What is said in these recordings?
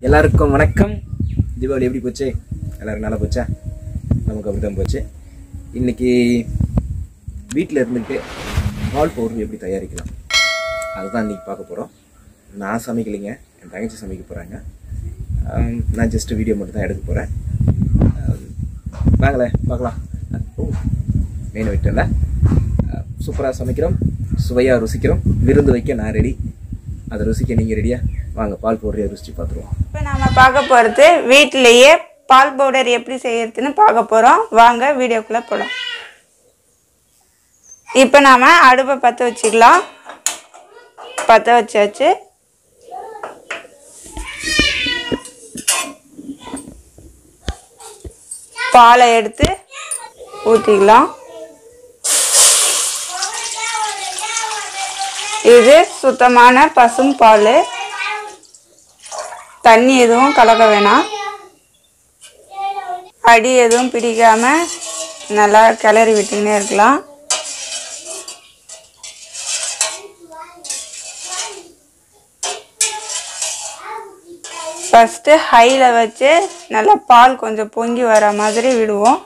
எல்லாருக்கும் வணக்கம். தீபாவளி எப்படி போச்சு? எல்லாரும் நல்லா போச்சா? நமக்கு அப்படி தான் போச்சு. இன்றைக்கி வீட்டில் இருந்துட்டு பால் பவுடர் எப்படி தயாரிக்கலாம் அதுதான் இன்றைக்கி பார்க்க போகிறோம். நான் சமைக்கலைங்க, என் தங்கச்சி சமைக்க போகிறாங்க. நான் ஜஸ்ட்டு வீடியோ மட்டும் தான் எடுக்க போகிறேன். வாங்களேன் பார்க்கலாம். மெயின் விட்டல சூப்பராக சமைக்கிறோம், சுவையாக ருசிக்கிறோம். விருந்து வைக்க நான் ரெடி, அதை ருசிக்க நீங்கள் ரெடியா? வாங்க பால் பவுடரை ருசிச்சு பார்த்துருவோம். இப்போ நம்ம பார்க்க போகிறது வீட்டிலேயே பால் பவுடர் எப்படி செய்யறதுன்னு பார்க்க போகிறோம். வாங்க வீடியோக்குள்ளே போகலாம். இப்போ நாம் அடுப்பை பற்ற வச்சுக்கலாம். பற்ற வச்சாச்சு. பாலை எடுத்து ஊற்றிக்கலாம். இது சுத்தமான பசும் பால், தண்ணி எதுவும் கலக்க வேணாம். அடி எதுவும் பிடிக்காம நல்லா கிளறி விட்டுக்கினே இருக்கலாம். ஃபஸ்ட்டு ஹையில் வச்சு நல்லா பால் கொஞ்சம் பொங்கி வர மாதிரி விடுவோம்.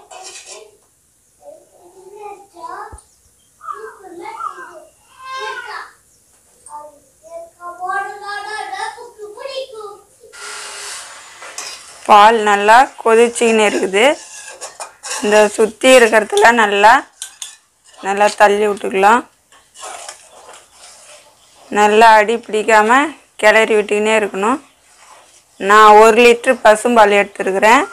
பால் நல்லா கொதிச்சின்னு இருக்குது. இந்த சுற்றி இருக்கிறதுல நல்லா தள்ளி விட்டுக்கலாம். நல்லா அடி பிடிக்காமல் கிளறி விட்டுக்கினே இருக்கணும். நான் 1 லிட்ரு பசும்பால் எடுத்துருக்கிறேன்.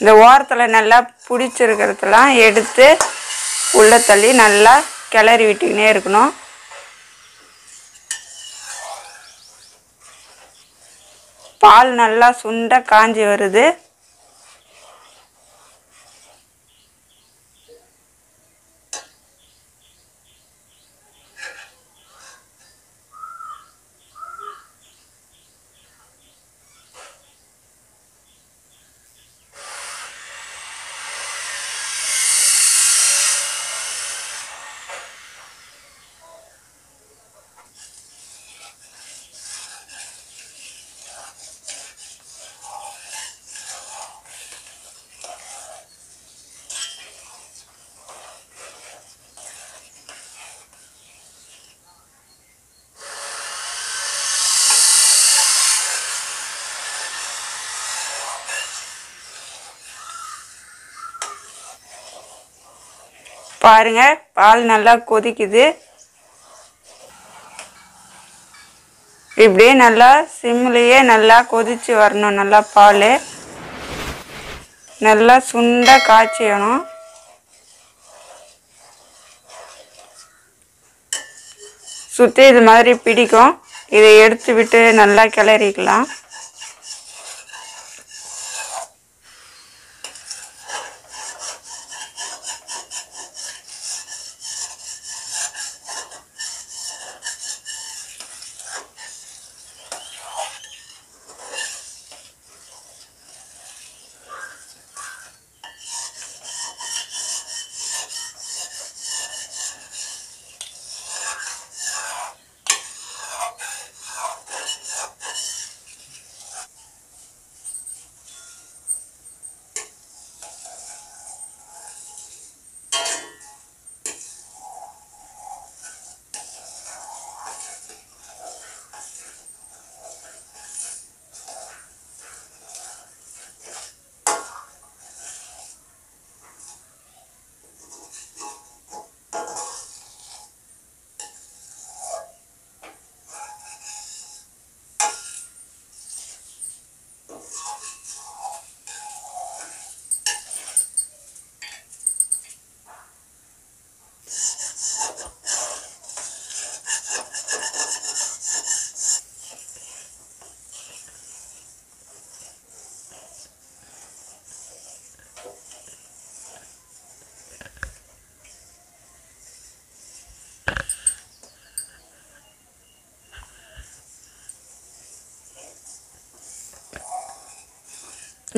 இந்த ஓரத்தில் நல்லா பிடிச்சிருக்கிறதெல்லாம் எடுத்து உள்ளே தள்ளி நல்லா கிளறி விட்டுக்கினே இருக்கணும். பால் நல்லா சுண்ட காஞ்சி வருது. பாருங்க, பால் நல்லா கொதிக்குது. இப்படியே நல்லா சிம்லேயே நல்லா கொதிச்சு வரணும். நல்லா பால் நல்லா சுண்ட காய்ச்சணும். சுற்றி இது மாதிரி பிடிக்கும். இதை எடுத்து விட்டு நல்லா கிளறிக்கலாம்.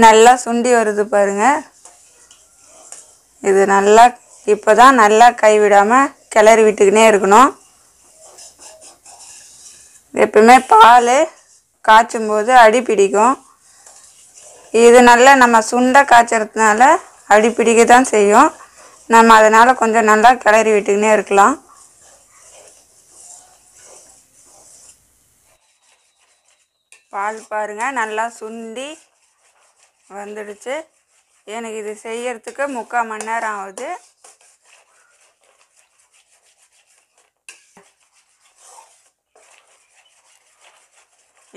நல்லா சுண்டி வருது பாருங்க. இது நல்லா இப்போ தான் நல்லா கைவிடாமல் கிளறி விட்டுக்கினே இருக்கணும். எப்பவுமே பால் காய்ச்சும் போது அடி பிடிக்கும். இது நல்லா நம்ம சுண்டை காய்ச்சறதுனால அடி பிடிக்க தான் செய்யும். நம்ம அதனால் கொஞ்சம் நல்லா கிளறி விட்டுக்கினே இருக்கலாம். பால் பாருங்கள் நல்லா சுண்டி வந்துடுச்சு. எனக்கு இது செய்யறதுக்கு 3/4 மணி நேரம் ஆகுது.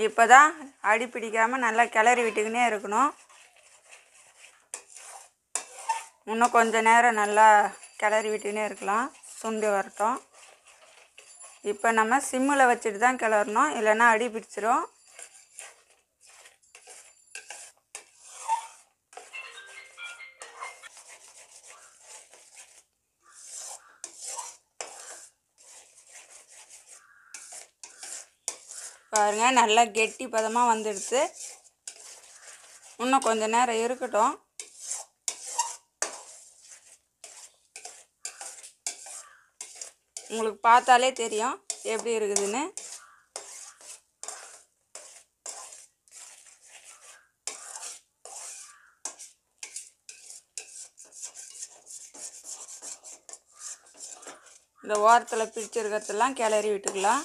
இப்போ தான் அடி பிடிக்காமல் நல்லா கிளறி விட்டுக்கினே இருக்கணும். இன்னும் கொஞ்சம் நேரம் நல்லா கிளறி விட்டுக்கினே இருக்கலாம், சுண்டி வரட்டும். இப்போ நம்ம சிம்மில் வச்சுட்டு தான் கிளறணும், இல்லைன்னா அடி பிடிச்சிரும். பாருங்கள் நல்லா கெட்டி பதமாக வந்துடுச்சு. இன்னும் கொஞ்சம் நேரம் இருக்கட்டும். உங்களுக்கு பார்த்தாலே தெரியும் எப்படி இருக்குதுன்னு. இந்த ஓரத்தில் பிடிச்சிருக்கிறதெல்லாம் கிளறி விட்டுக்கலாம்.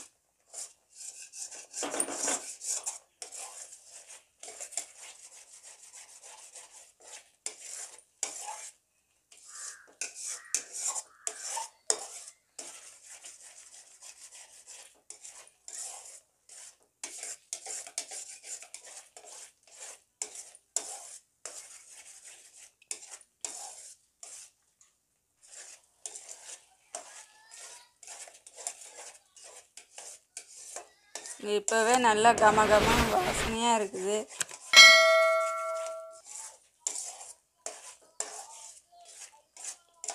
இப்போவே நல்லா கம வாசனையாக இருக்குது.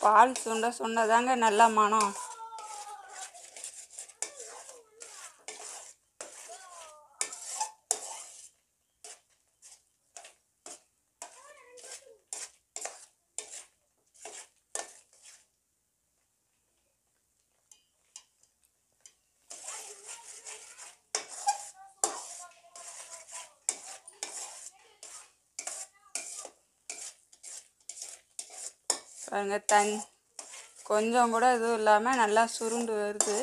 பால் சுண்ட தாங்க நல்லா மனம். பாருங்க கொஞ்சம் கூட இதுவும் இல்லாமல் நல்லா சுருண்டு வருது.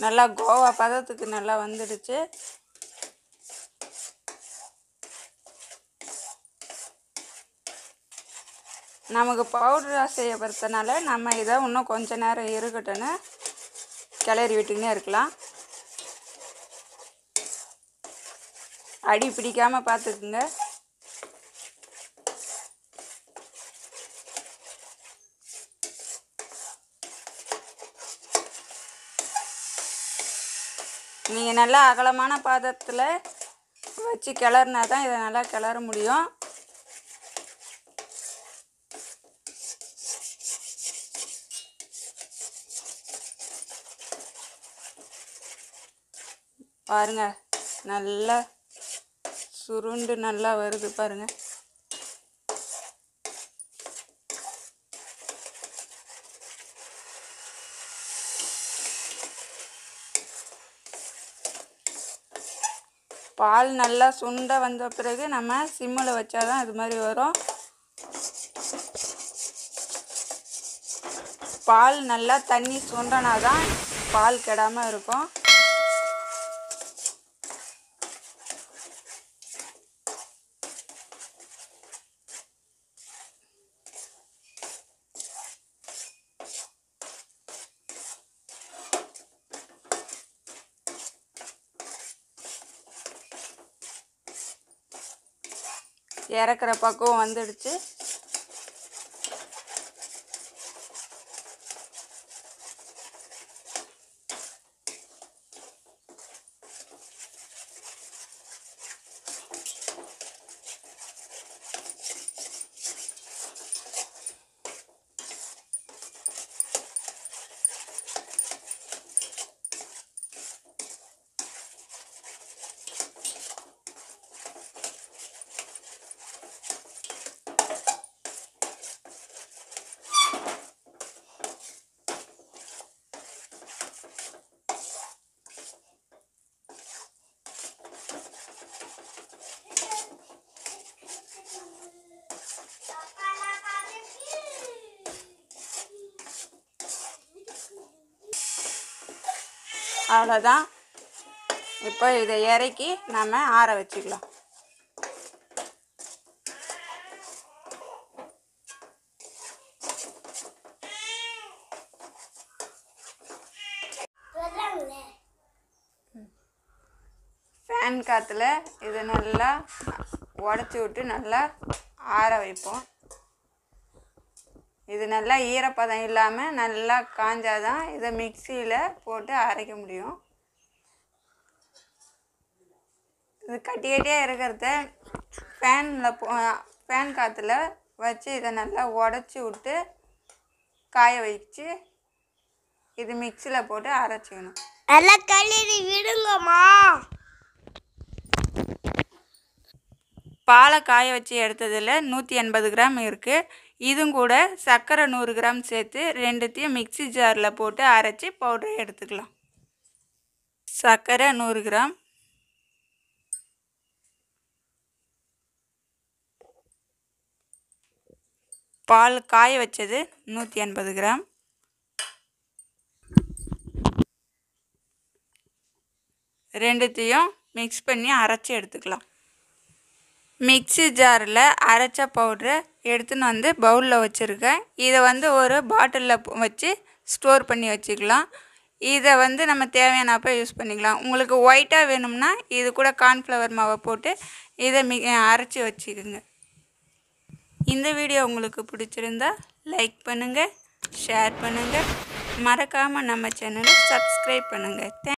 நல்லா கோவா பதத்துக்கு நல்லா வந்துடுச்சு. நமக்கு பவுடராக செய்யப்படுறதுனால நம்ம இதை இன்னும் கொஞ்ச நேரம் இருக்கட்டும்னு கிளறி விட்டுக்கினே இருக்கலாம். அடி பிடிக்காமல் பார்த்துக்குங்க. நீங்கள் நல்லா அகலமான பாத்திரத்தில் வச்சு கிளறினா தான் இதை நல்லா கிளற முடியும். பாருங்க நல்லா சுருண்டு நல்லா வருது பாருங்க. பால் நல்லா சுண்ட வந்த பிறகு நம்ம சிம்மில் வச்சாதான் இது மாதிரி வரும். பால் நல்லா தண்ணி சுண்டனாதான் பால் கெடாமல் இருக்கும். இறக்குற பக்குவம் வந்துடுச்சு. அவ்வளோதான். இப்போ இதை இறக்கி நம்ம ஆற வச்சுக்கலாம். ஃபேன் காற்றுல இதை நல்லா உடச்சி விட்டு நல்லா ஆற வைப்போம். இது நல்லா ஈரப்பதம் இல்லாமல் நல்லா காஞ்சாதான் இதை மிக்சியில் போட்டு அரைக்க முடியும். இது கட்டி கட்டியாக இருக்கிறத ஃபேன் காற்றுல வச்சு இதை நல்லா உடச்சி விட்டு காய வச்சு இது மிக்சியில் போட்டு அரைச்சிக்கணும். நல்லா கழுவி விடுங்கம்மா. பாலை காய வச்சு எடுத்ததில் 180 கிராம் இருக்குது. இதுவும் கூட சர்க்கரை 100 கிராம் சேர்த்து ரெண்டுத்தையும் மிக்சி ஜாரில் போட்டு அரைச்சி பவுடரை எடுத்துக்கலாம். சர்க்கரை 100 கிராம், பால் காய வச்சது 180 கிராம், ரெண்டுத்தையும் மிக்ஸ் பண்ணி அரைச்சி எடுத்துக்கலாம். மிக்சி ஜாரில் அரைச்ச பவுட்ரு எடுத்துன்னு வந்து பவுலில் வச்சுருக்கேன். இதை ஒரு பாட்டிலில் வச்சு ஸ்டோர் பண்ணி வச்சுக்கலாம். இதை நம்ம தேவையானப்போ யூஸ் பண்ணிக்கலாம். உங்களுக்கு ஒயிட்டாக வேணும்னா இது கூட கார்ன்ஃப்ளவர் மாவை போட்டு இதை அரைச்சி வச்சுக்கோங்க. இந்த வீடியோ உங்களுக்கு பிடிச்சிருந்தா லைக் பண்ணுங்கள், ஷேர் பண்ணுங்கள், மறக்காமல் நம்ம சேனலை சப்ஸ்கிரைப் பண்ணுங்கள்.